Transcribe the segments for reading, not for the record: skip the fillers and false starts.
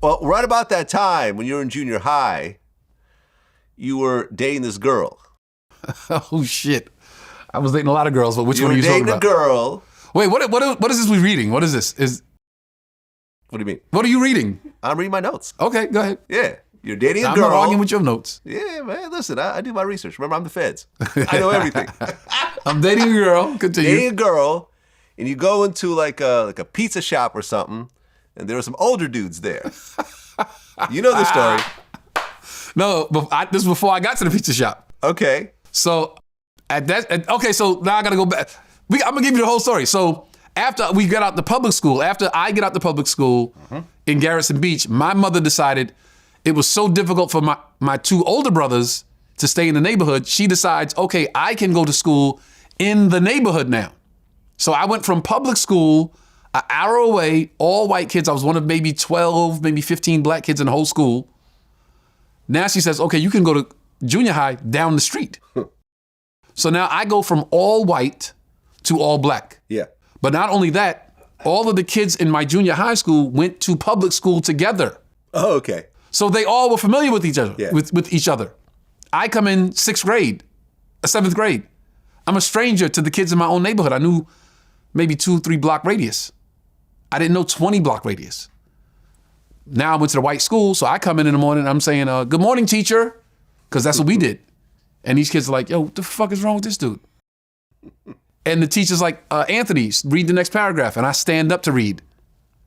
Well, right about that time when you were in junior high, you were dating this girl. Oh, shit. I was dating a lot of girls, but which one are you talking about? You were dating a girl. Wait, what is this we're reading? What is this? What do you mean? What are you reading? I'm reading my notes. Okay, go ahead. Yeah. You're dating a girl. I'm not arguing with your notes. Yeah, man. Listen, I do my research. Remember, I'm the feds. I know everything. I'm dating a girl. Continue. Dating a girl, and you go into like a pizza shop or something, and there are some older dudes there. You know the story. No, but this is before I got to the pizza shop. Okay. So so now I gotta go back. I'm gonna give you the whole story. So after we got out the public school, after I get out the public school in Garrison Beach, my mother decided it was so difficult for my two older brothers to stay in the neighborhood. She decides, okay, I can go to school in the neighborhood now. So I went from public school an hour away, all white kids. I was one of maybe 12, maybe 15 black kids in the whole school. Now she says, okay, you can go to junior high down the street. So now I go from all white to all black. Yeah. But not only that, all of the kids in my junior high school went to public school together. Oh, okay. So they all were familiar with each other. Yeah. With each other. I come in 6th grade, 7th grade. I'm a stranger to the kids in my own neighborhood. I knew maybe 2-3 block radius. I didn't know 20 block radius. Now I went to the white school, so I come in the morning and I'm saying, good morning, teacher, because that's what we did. And these kids are like, yo, what the fuck is wrong with this dude? And the teacher's like, Anthony, read the next paragraph. And I stand up to read.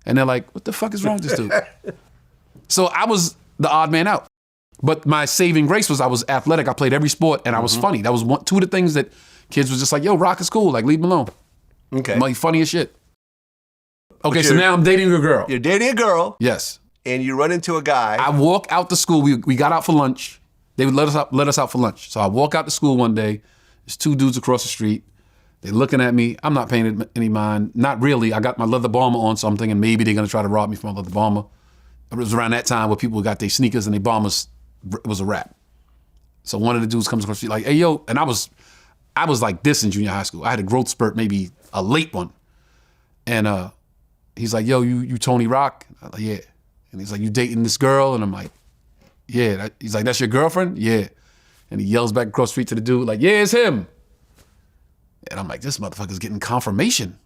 And they're like, what the fuck is wrong with this dude? So I was the odd man out. But my saving grace was I was athletic. I played every sport and I was funny. That was two of the things that kids was just like, yo, rock is cool. Like, leave him alone. Okay. I'm like, funny as shit. Okay, so now I'm dating a girl. You're dating a girl. Yes. And you run into a guy. I walk out the school. We got out for lunch. They would let us out for lunch. So I walk out to school one day. There's 2 dudes across the street. They're looking at me. I'm not paying any mind. Not really. I got my leather bomber on, so I'm thinking maybe they're going to try to rob me for my leather bomber. It was around that time where people got their sneakers and their bombers. It was a wrap. So one of the dudes comes across the street like, hey, yo. And I was like this in junior high school. I had a growth spurt, maybe a late one. And he's like, yo, you Tony Rock? I'm like, yeah. And he's like, you dating this girl? And I'm like, yeah. He's like, that's your girlfriend? Yeah. And he yells back across the street to the dude like, yeah, it's him. And I'm like, this motherfucker's getting confirmation.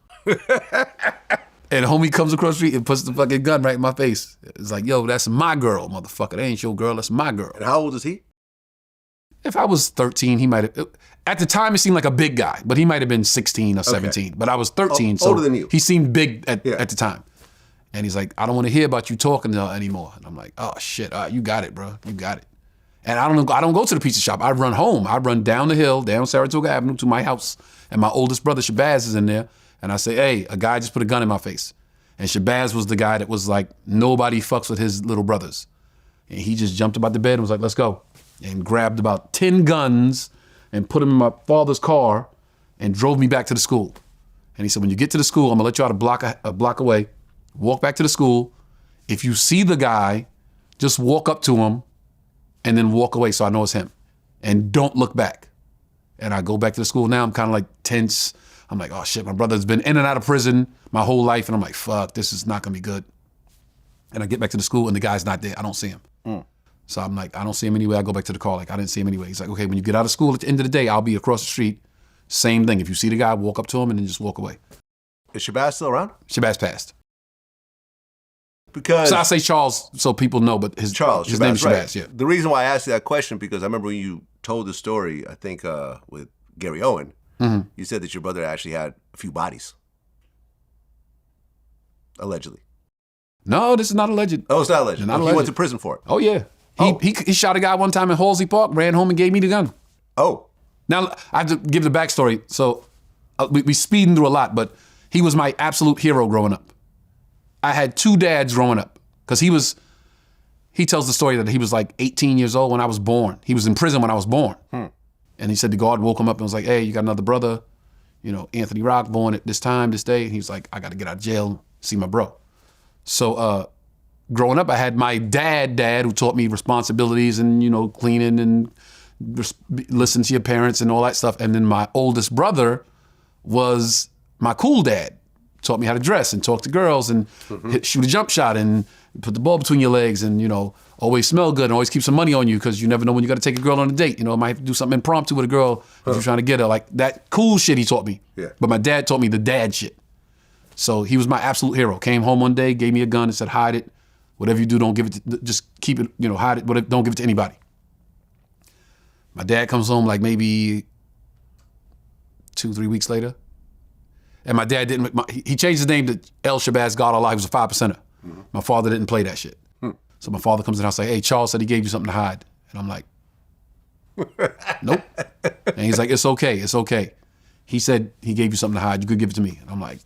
And homie comes across the street and puts the fucking gun right in my face. It's like, yo, that's my girl, motherfucker. That ain't your girl, that's my girl. And how old is he? If I was 13, he might have, at the time it seemed like a big guy, but he might have been 16 or 17. But I was 13, so older than you. He seemed big at the time. And he's like, I don't want to hear about you talking to her anymore. And I'm like, oh shit, you got it, bro. You got it. And I don't go to the pizza shop. I run home. I run down the hill, down Saratoga Avenue to my house. And my oldest brother, Shabazz, is in there. And I say, hey, a guy just put a gun in my face. And Shabazz was the guy that was like, nobody fucks with his little brothers. And he just jumped about the bed and was like, let's go. And grabbed about 10 guns and put them in my father's car and drove me back to the school. And he said, when you get to the school, I'm gonna let you out a block away, walk back to the school. If you see the guy, just walk up to him and then walk away so I know it's him. And don't look back. And I go back to the school now, I'm kind of like tense. I'm like, oh shit, my brother's been in and out of prison my whole life. And I'm like, fuck, this is not gonna be good. And I get back to the school and the guy's not there. I don't see him. So I'm like, I don't see him anyway. I go back to the car, like, I didn't see him anyway. He's like, okay, when you get out of school at the end of the day, I'll be across the street. Same thing. If you see the guy, walk up to him and then just walk away. Is Shabazz still around? Shabazz passed. Because so I say Charles so people know, but his name is Shabazz, right. yeah. The reason why I asked you that question, because I remember when you told the story, I think with Gary Owen, you said that your brother actually had a few bodies. Allegedly. No, this is not alleged. Oh, it's not alleged. Not He alleged. went to prison for it. Oh, yeah. He shot a guy one time in Halsey Park, ran home and gave me the gun. Oh. Now, I have to give the backstory. So we speeding through a lot, but he was my absolute hero growing up. I had 2 dads growing up because he tells the story that he was like 18 years old when I was born. He was in prison when I was born. And he said the guard woke him up and was like, hey, you got another brother, Anthony Rock, born at this time, this day. And he was like, I got to get out of jail, see my bro. So growing up, I had my dad who taught me responsibilities and, cleaning and listen to your parents and all that stuff. And then my oldest brother was my cool dad. Taught me how to dress and talk to girls and shoot a jump shot and put the ball between your legs, and always smell good, and always keep some money on you because you never know when you got to take a girl on a date. Might have to do something impromptu with a girl if you're trying to get her. Like that cool shit he taught me. Yeah. But my dad taught me the dad shit. So he was my absolute hero. Came home one day, gave me a gun, and said, "Hide it. Whatever you do, don't give it. Just keep it. Hide it. Don't give it to anybody." My dad comes home like maybe 2-3 weeks later. And my dad didn't, he changed his name to El Shabazz, God Allah. He was a 5%er. Mm-hmm. My father didn't play that shit. So my father comes in the house like, "Hey, Charles said he gave you something to hide." And I'm like, "Nope." And he's like, "It's okay, it's okay. He said he gave you something to hide. You could give it to me." And I'm like,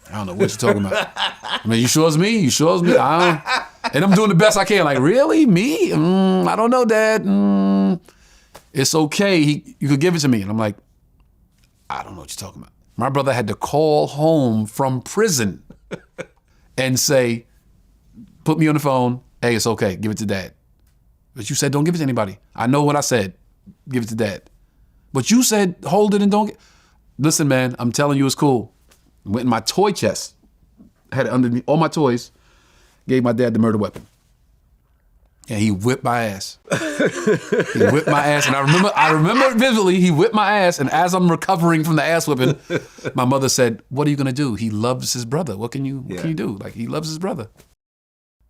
"I don't know what you're talking about." I mean, "You sure it's me? You sure it's me?" And I'm doing the best I can. Like, "Really? Me? I don't know, Dad. It's okay. You could give it to me." And I'm like, "I don't know what you're talking about." My brother had to call home from prison and say, put me on the phone. "Hey, it's okay. Give it to Dad." "But you said don't give it to anybody." "I know what I said. Give it to Dad." "But you said hold it and don't get..." "Listen, man, I'm telling you it's cool." Went in my toy chest, had it underneath all my toys, gave my dad the murder weapon. And he whipped my ass. He whipped my ass. And I remember vividly, he whipped my ass. And as I'm recovering from the ass whipping, my mother said, "What are you going to do? He loves his brother. What can you do? Like, he loves his brother."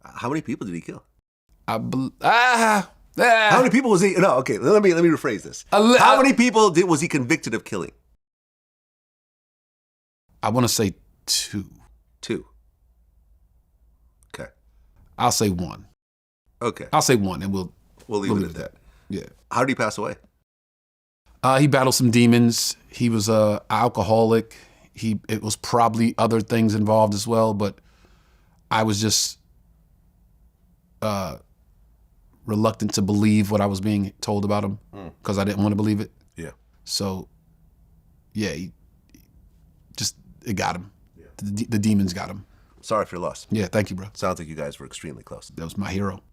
How many people did he kill? How many people was he? No, okay. Let me rephrase this. How many people was he convicted of killing? I want to say 2. 2. Okay. I'll say 1. Okay. I'll say 1, and we'll leave it at that. Yeah. How did he pass away? He battled some demons. He was an alcoholic. It was probably other things involved as well, but I was just reluctant to believe what I was being told about him because I didn't want to believe it. Yeah. So, yeah, it got him. Yeah. The demons got him. Sorry for your loss. Yeah, thank you, bro. Sounds like you guys were extremely close. That was my hero.